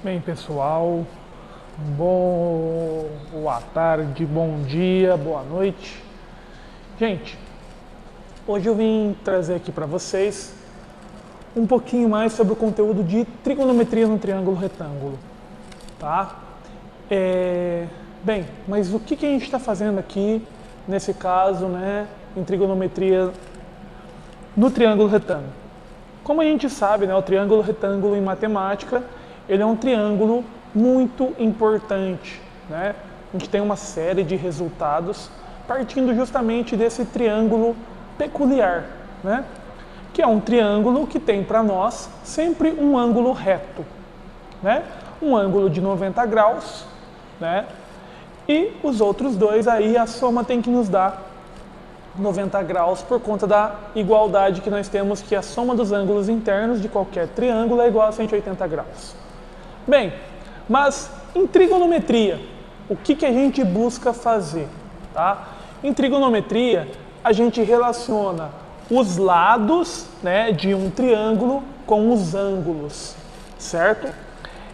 Bem, pessoal, boa tarde, bom dia, boa noite. Gente, hoje eu vim trazer aqui para vocês um pouquinho mais sobre o conteúdo de trigonometria no triângulo retângulo, tá? Bem, mas o que a gente está fazendo aqui, nesse caso, né, em trigonometria no triângulo retângulo? Como a gente sabe, né, o triângulo retângulo em matemática, ele é um triângulo muito importante, né? A gente tem uma série de resultados partindo justamente desse triângulo peculiar, né? Que é um triângulo que tem para nós sempre um ângulo reto, né? Um ângulo de 90 graus, né? E os outros dois aí a soma tem que nos dar 90 graus por conta da igualdade que nós temos, que a soma dos ângulos internos de qualquer triângulo é igual a 180 graus. Bem, mas em trigonometria, o que a gente busca fazer? Tá? Em trigonometria, a gente relaciona os lados, né, de um triângulo com os ângulos, certo?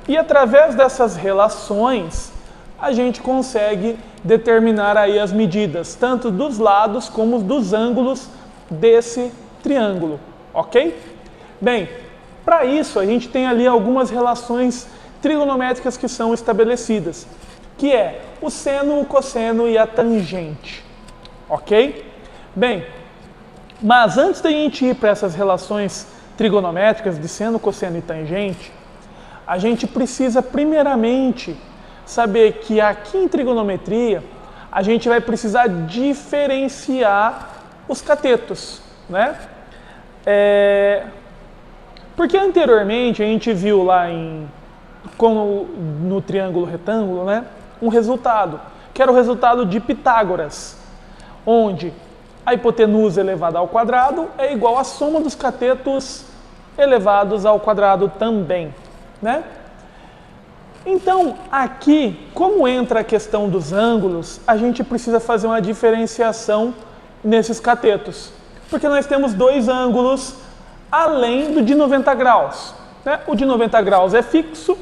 E através dessas relações, a gente consegue determinar aí as medidas, tanto dos lados como dos ângulos desse triângulo, ok? Bem, para isso a gente tem ali algumas relações trigonométricas que são estabelecidas, que é o seno, o cosseno e a tangente, ok? Bem, mas antes da gente ir para essas relações trigonométricas de seno, cosseno e tangente, a gente precisa primeiramente saber que aqui em trigonometria a gente vai precisar diferenciar os catetos, né? Porque anteriormente a gente viu lá como no triângulo retângulo, né, um resultado, que era o resultado de Pitágoras, onde a hipotenusa elevada ao quadrado é igual à soma dos catetos elevados ao quadrado também, né? Então, aqui, como entra a questão dos ângulos, a gente precisa fazer uma diferenciação nesses catetos, porque nós temos dois ângulos além do de 90 graus, né? O de 90 graus é fixo,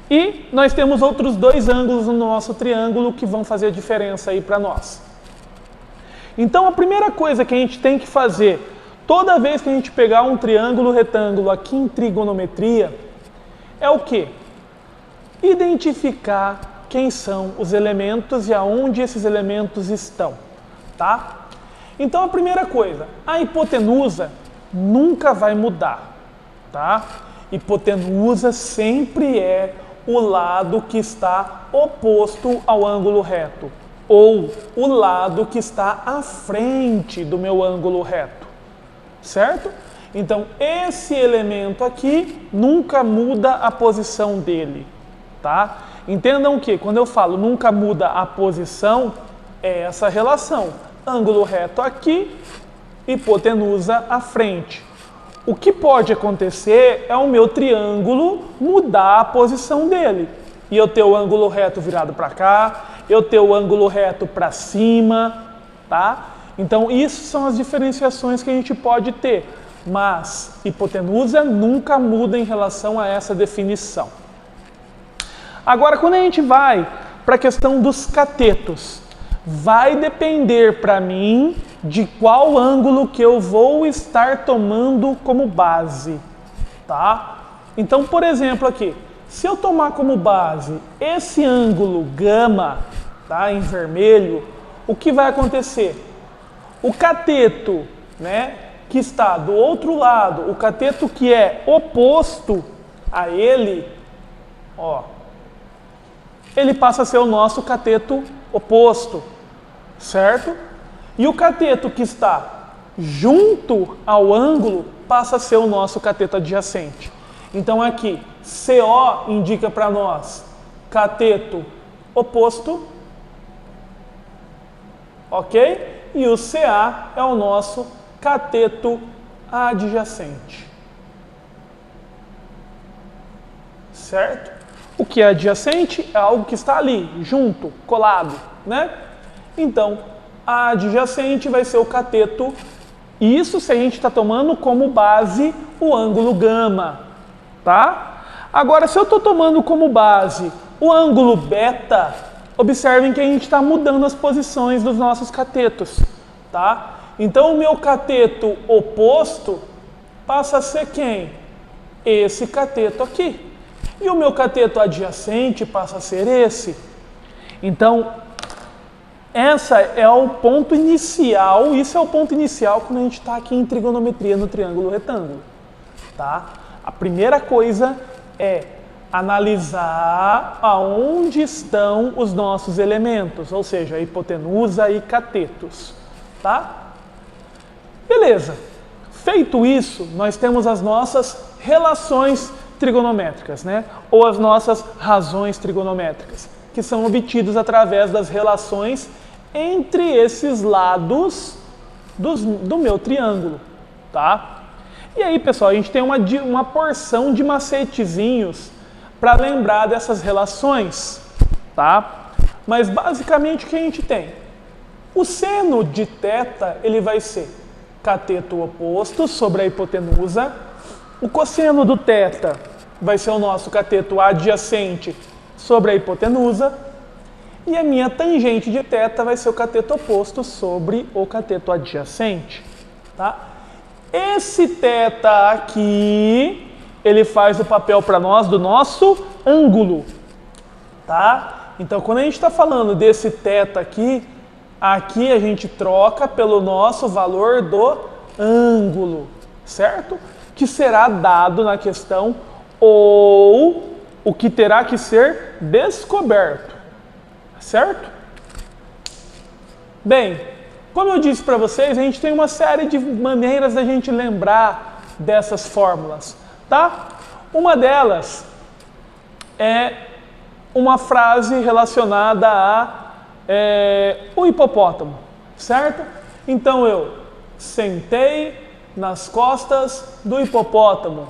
e nós temos outros dois ângulos no nosso triângulo que vão fazer a diferença aí para nós. Então a primeira coisa que a gente tem que fazer, toda vez que a gente pegar um triângulo retângulo aqui em trigonometria, é o quê? Identificar quem são os elementos e aonde esses elementos estão, tá? Então a primeira coisa, a hipotenusa nunca vai mudar, tá? Hipotenusa sempre é o lado que está oposto ao ângulo reto, ou o lado que está à frente do meu ângulo reto, certo? Então, esse elemento aqui nunca muda a posição dele, tá? Entendam que, quando eu falo nunca muda a posição, é essa relação, ângulo reto aqui, hipotenusa à frente. O que pode acontecer é o meu triângulo mudar a posição dele. E eu ter o ângulo reto virado para cá, eu ter o ângulo reto para cima, tá? Então, isso são as diferenciações que a gente pode ter. Mas hipotenusa nunca muda em relação a essa definição. Agora, quando a gente vai para a questão dos catetos, vai depender para mim de qual ângulo que eu vou estar tomando como base, tá? Então, por exemplo, aqui, se eu tomar como base esse ângulo gama, tá, em vermelho, o que vai acontecer? O cateto, né, que está do outro lado, o cateto que é oposto a ele, ó, ele passa a ser o nosso cateto oposto, certo? E o cateto que está junto ao ângulo passa a ser o nosso cateto adjacente. Então aqui, CO indica para nós cateto oposto, ok? E o CA é o nosso cateto adjacente, certo? O que é adjacente é algo que está ali, junto, colado, né? Então, a adjacente vai ser o cateto, isso se a gente está tomando como base o ângulo gama, tá? Agora, se eu estou tomando como base o ângulo beta, observem que a gente está mudando as posições dos nossos catetos, tá? Então, o meu cateto oposto passa a ser quem? Esse cateto aqui. E o meu cateto adjacente passa a ser esse. Então, essa é o ponto inicial, isso é o ponto inicial quando a gente está aqui em trigonometria no triângulo retângulo, tá? A primeira coisa é analisar aonde estão os nossos elementos, ou seja, hipotenusa e catetos, tá? Beleza. Feito isso, nós temos as nossas relações trigonométricas, né? Ou as nossas razões trigonométricas, que são obtidas através das relações entre esses lados do meu triângulo, tá? E aí, pessoal, a gente tem uma porção de macetezinhos para lembrar dessas relações, tá? Mas basicamente o que a gente tem? O seno de θ, ele vai ser cateto oposto sobre a hipotenusa. O cosseno do θ vai ser o nosso cateto adjacente sobre a hipotenusa. E a minha tangente de θ vai ser o cateto oposto sobre o cateto adjacente, tá? Esse θ aqui, ele faz o papel para nós do nosso ângulo, tá? Então, quando a gente está falando desse θ aqui, aqui a gente troca pelo nosso valor do ângulo, certo? Que será dado na questão ou o que terá que ser descoberto, certo? Bem, como eu disse para vocês, a gente tem uma série de maneiras da gente lembrar dessas fórmulas, tá? Uma delas é uma frase relacionada a o hipopótamo, certo? Então eu sentei nas costas do hipopótamo,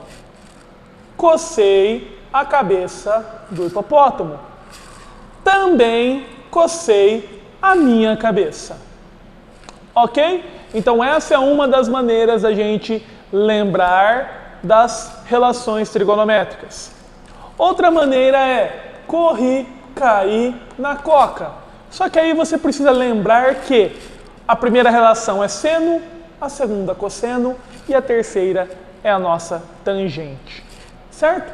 cocei a cabeça do hipopótamo, também cocei a minha cabeça. Ok? Então essa é uma das maneiras da gente lembrar das relações trigonométricas. Outra maneira é corri, caí na coca. Só que aí você precisa lembrar que a primeira relação é seno, a segunda cosseno e a terceira é a nossa tangente. Certo?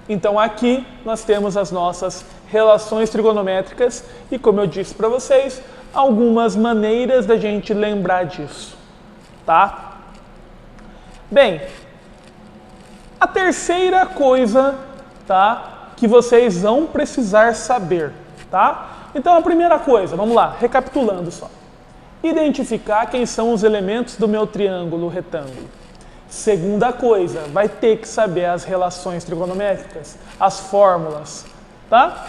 Então aqui nós temos as nossas relações trigonométricas e, como eu disse para vocês, algumas maneiras da gente lembrar disso, tá? Bem, a terceira coisa, tá, que vocês vão precisar saber, tá? Então a primeira coisa, vamos lá, recapitulando só. Identificar quem são os elementos do meu triângulo retângulo. Segunda coisa, vai ter que saber as relações trigonométricas, as fórmulas, tá?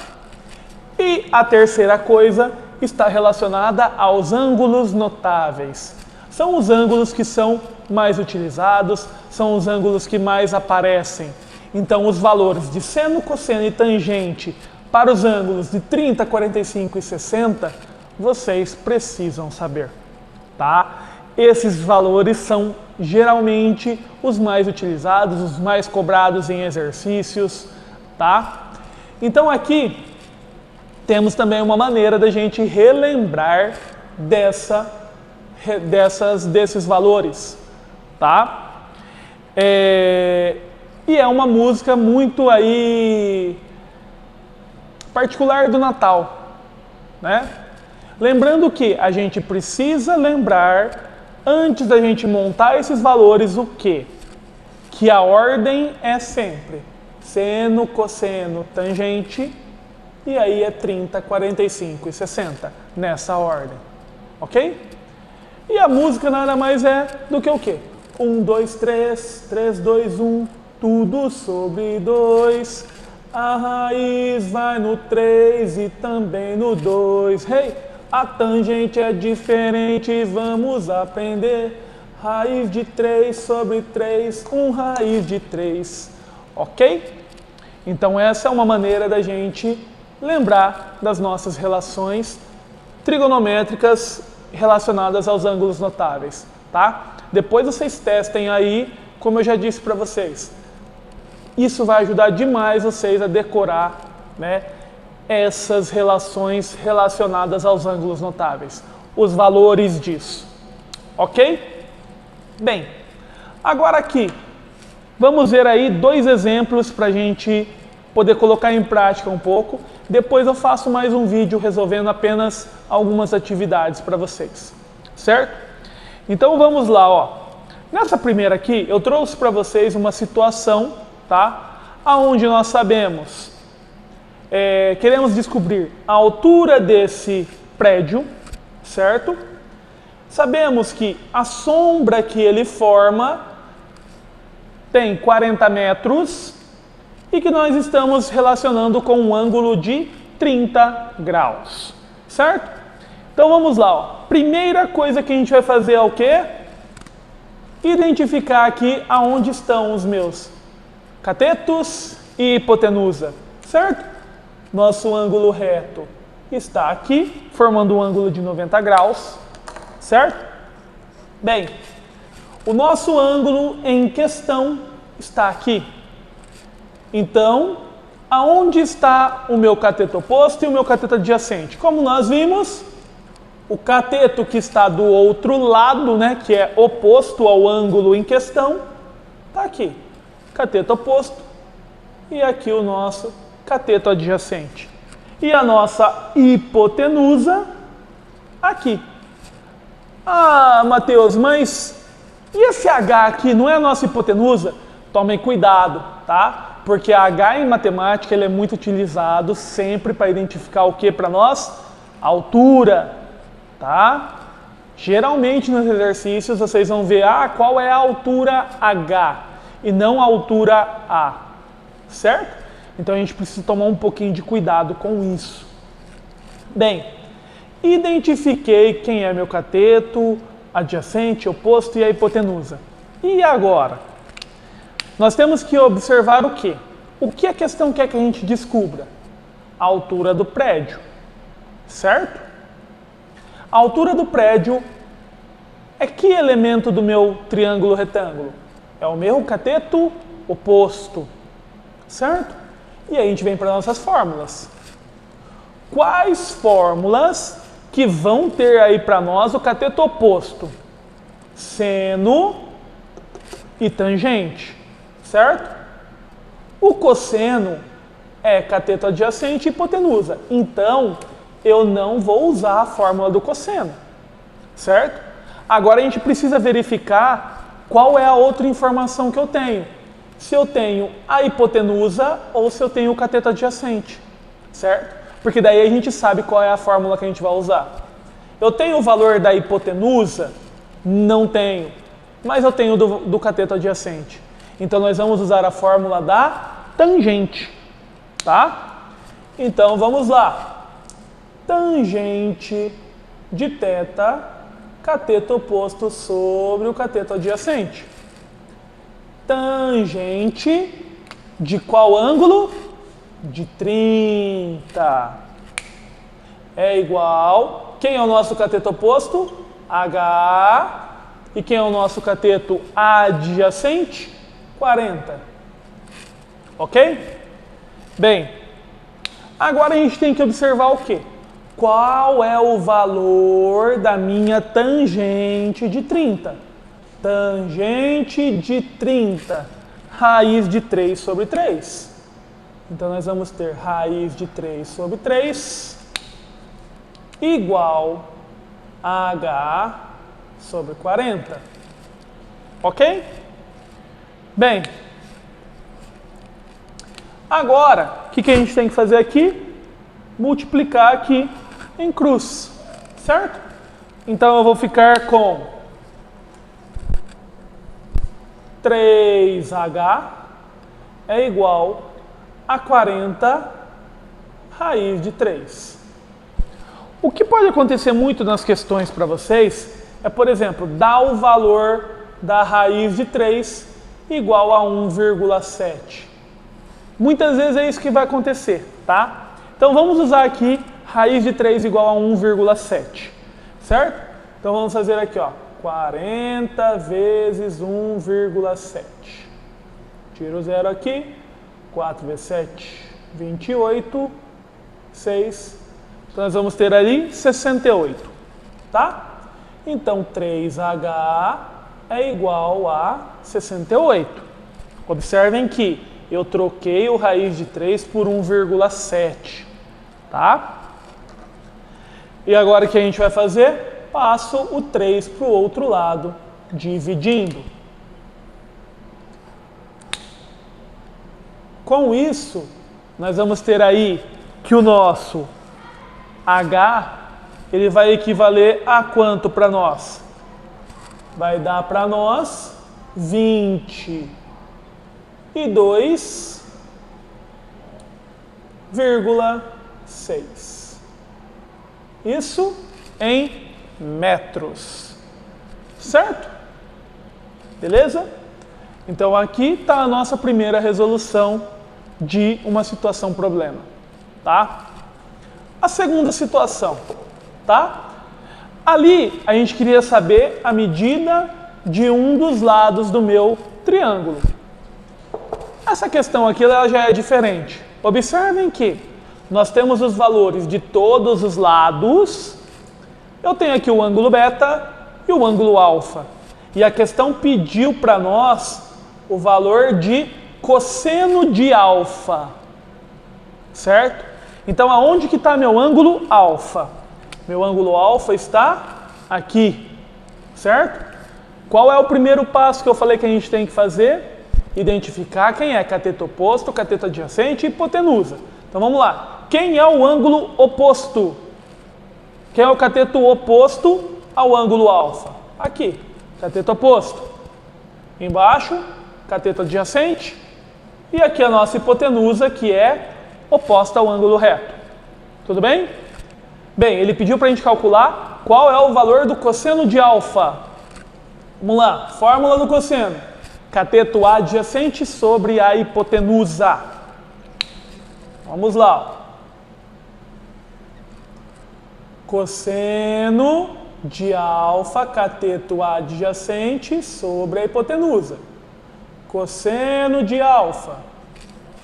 E a terceira coisa está relacionada aos ângulos notáveis. São os ângulos que são mais utilizados, são os ângulos que mais aparecem. Então, os valores de seno, cosseno e tangente para os ângulos de 30, 45 e 60, vocês precisam saber, tá? Esses valores são geralmente os mais utilizados, os mais cobrados em exercícios, tá? Então, aqui temos também uma maneira da gente relembrar desses valores, tá? E é uma música muito aí particular do Natal, né? Lembrando que a gente precisa lembrar, antes da gente montar esses valores, o quê? Que a ordem é sempre seno, cosseno, tangente, e aí é 30, 45 e 60, nessa ordem, ok? E a música nada mais é do que o quê? 1, 2, 3, 3, 2, 1, tudo sobre 2, a raiz vai no 3 e também no 2, hey! A tangente é diferente, vamos aprender, raiz de 3 sobre 3, 1 raiz de 3, ok? Então essa é uma maneira da gente lembrar das nossas relações trigonométricas relacionadas aos ângulos notáveis, tá? Depois vocês testem aí, como eu já disse para vocês. Isso vai ajudar demais vocês a decorar, né, essas relações relacionadas aos ângulos notáveis, os valores disso, ok? Bem, agora aqui, vamos ver aí 2 exemplos para a gente poder colocar em prática um pouco. Depois eu faço mais um vídeo resolvendo apenas algumas atividades para vocês, certo? Então vamos lá, ó. Nessa primeira aqui, eu trouxe para vocês uma situação, tá? Aonde nós sabemos, queremos descobrir a altura desse prédio, certo? Sabemos que a sombra que ele forma tem 40 metros e que nós estamos relacionando com um ângulo de 30 graus, certo? Então vamos lá, ó. Primeira coisa que a gente vai fazer é o quê? Identificar aqui aonde estão os meus catetos e hipotenusa, certo? Nosso ângulo reto está aqui, formando um ângulo de 90 graus, certo? Bem, o nosso ângulo em questão está aqui. Então, aonde está o meu cateto oposto e o meu cateto adjacente? Como nós vimos, o cateto que está do outro lado, né, que é oposto ao ângulo em questão, está aqui. Cateto oposto e aqui o nosso cateto adjacente. E a nossa hipotenusa aqui. Ah, Mateus, mas e esse H aqui não é a nossa hipotenusa? Tomem cuidado, tá? Porque a H em matemática ele é muito utilizado sempre para identificar o que para nós? A altura, tá? Geralmente nos exercícios vocês vão ver qual é a altura H e não a altura A, certo? Então a gente precisa tomar um pouquinho de cuidado com isso. Bem, identifiquei quem é meu cateto, adjacente, oposto e a hipotenusa. E agora? Nós temos que observar o quê? O que a questão quer que a gente descubra? A altura do prédio, certo? A altura do prédio é que elemento do meu triângulo retângulo? É o meu cateto oposto, certo? E aí a gente vem para nossas fórmulas. Quais fórmulas que vão ter aí para nós o cateto oposto? Seno e tangente, certo? O cosseno é cateto adjacente e hipotenusa. Então, eu não vou usar a fórmula do cosseno, certo? Agora a gente precisa verificar qual é a outra informação que eu tenho. Se eu tenho a hipotenusa ou se eu tenho o cateto adjacente, certo? Porque daí a gente sabe qual é a fórmula que a gente vai usar. Eu tenho o valor da hipotenusa? Não tenho. Mas eu tenho do cateto adjacente. Então nós vamos usar a fórmula da tangente, tá? Então vamos lá. Tangente de θ, cateto oposto sobre o cateto adjacente. Tangente de qual ângulo? De 30. É igual. Quem é o nosso cateto oposto? H. E quem é o nosso cateto adjacente? 40. Ok? Bem, agora a gente tem que observar o quê? Qual é o valor da minha tangente de 30? Tangente de 30, raiz de 3 sobre 3. Então nós vamos ter raiz de 3 sobre 3 igual a H sobre 40. Ok? Bem, agora, o que a gente tem que fazer aqui? Multiplicar aqui em cruz, certo? Então eu vou ficar com 3H é igual a 40 raiz de 3. O que pode acontecer muito nas questões para vocês é, por exemplo, dar o valor da raiz de 3 igual a 1,7. Muitas vezes é isso que vai acontecer, tá? Então vamos usar aqui raiz de 3 igual a 1,7, certo? Então vamos fazer aqui, ó, 40 vezes 1,7. Tiro o zero aqui, 4 vezes 7, 28, 6. Então, nós vamos ter ali 68, tá? Então, 3H é igual a 68. Observem que eu troquei o raiz de 3 por 1,7, tá? E agora o que a gente vai fazer? Passo o 3 para o outro lado, dividindo. Com isso, nós vamos ter aí que o nosso H, ele vai equivaler a quanto para nós? Vai dar para nós 22,6. Isso em metros. Certo? Beleza? Então aqui está a nossa primeira resolução de uma situação problema, tá? A segunda situação, tá? Ali a gente queria saber a medida de um dos lados do meu triângulo. Essa questão aqui ela já é diferente. Observem que nós temos os valores de todos os lados. Eu tenho aqui o ângulo beta e o ângulo alfa. E a questão pediu para nós o valor de cosseno de alfa, certo? Então, aonde que está meu ângulo alfa? Meu ângulo alfa está aqui, certo? Qual é o primeiro passo que eu falei que a gente tem que fazer? Identificar quem é cateto oposto, cateto adjacente e hipotenusa. Então, vamos lá. Quem é o ângulo oposto? Quem é o cateto oposto ao ângulo alfa? Aqui, cateto oposto. Embaixo, cateto adjacente. E aqui a nossa hipotenusa, que é oposta ao ângulo reto. Tudo bem? Bem, ele pediu para a gente calcular qual é o valor do cosseno de alfa. Vamos lá, fórmula do cosseno. Cateto adjacente sobre a hipotenusa. Vamos lá. Cosseno de alfa, cateto adjacente sobre a hipotenusa. Cosseno de alfa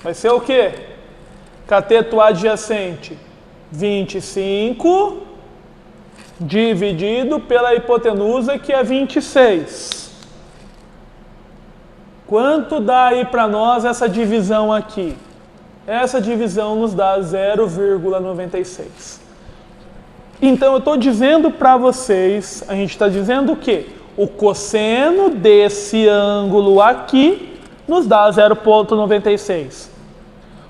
vai ser o quê? Cateto adjacente 25 dividido pela hipotenusa, que é 26. Quanto dá aí para nós essa divisão aqui? Essa divisão nos dá 0,96. Então eu estou dizendo para vocês, a gente está dizendo que o cosseno desse ângulo aqui nos dá 0,96.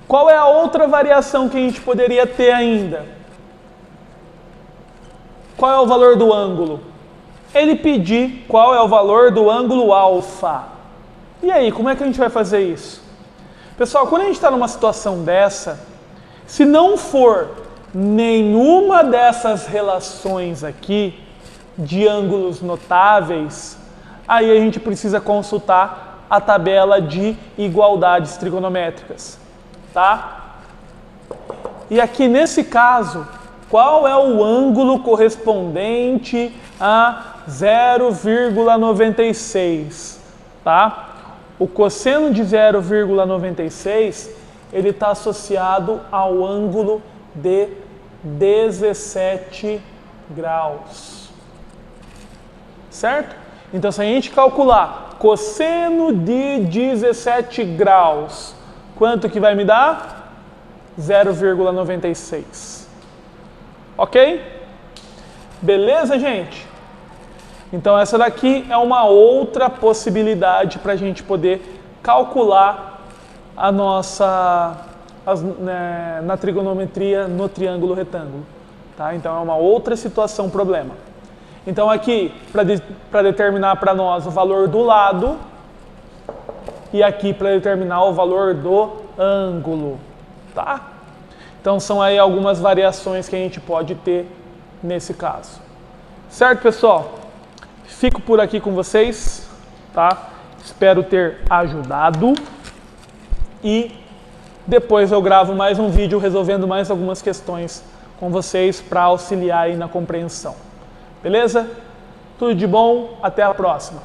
Qual é a outra variação que a gente poderia ter ainda? Qual é o valor do ângulo? Ele pedir qual é o valor do ângulo alfa. E aí, como é que a gente vai fazer isso? Pessoal, quando a gente está numa situação dessa, se não for nenhuma dessas relações aqui, de ângulos notáveis, aí a gente precisa consultar a tabela de igualdades trigonométricas, tá? E aqui nesse caso, qual é o ângulo correspondente a 0,96, tá? O cosseno de 0,96, ele está associado ao ângulo de 17 graus. Certo? Então, se a gente calcular cosseno de 17 graus, quanto que vai me dar? 0,96. Ok? Beleza, gente? Então, essa daqui é uma outra possibilidade para a gente poder calcular a nossa na trigonometria no triângulo retângulo. Tá? Então, é uma outra situação problema. Então aqui, para determinar para nós o valor do lado, e aqui para determinar o valor do ângulo, tá? Então são aí algumas variações que a gente pode ter nesse caso. Certo, pessoal? Fico por aqui com vocês, tá? Espero ter ajudado e depois eu gravo mais um vídeo resolvendo mais algumas questões com vocês para auxiliar aí na compreensão. Beleza? Tudo de bom, até a próxima.